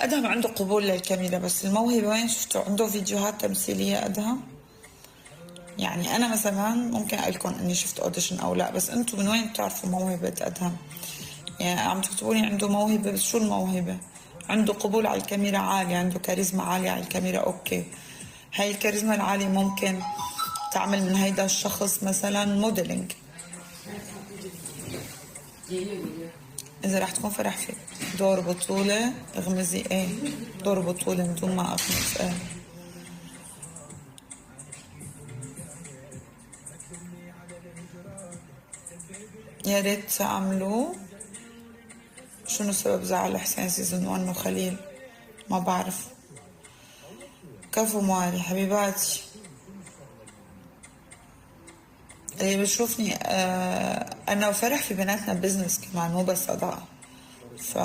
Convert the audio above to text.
أدهم عنده قبول للكاميرا، بس الموهبة وين شفتوا عنده فيديوهات تمثيلية أدهم؟ يعني أنا مثلا ممكن أقول لكم إني شفت أوديشن أو لا، بس أنتوا من وين بتعرفوا موهبة أدهم؟ يعني عم تكتبولي عنده موهبة، بس شو الموهبة؟ عنده قبول على الكاميرا عالي، عنده كاريزما عالية على الكاميرا، أوكي. هاي الكاريزما العالية ممكن تعمل من هيدا الشخص مثلا موديلينج. إذا رح تكون فرح في دور بطولة اغمزي ايه، دور بطولة من دون ما اغمز ايه. يا ريت تعملوا. شنو سبب زعل حسين سيزون 1 وخليل؟ ما بعرف. كفو موالي حبيباتي. اللي بشوفني انا وفرح في بيناتنا بزنس كمان، مو بس صداقة. ف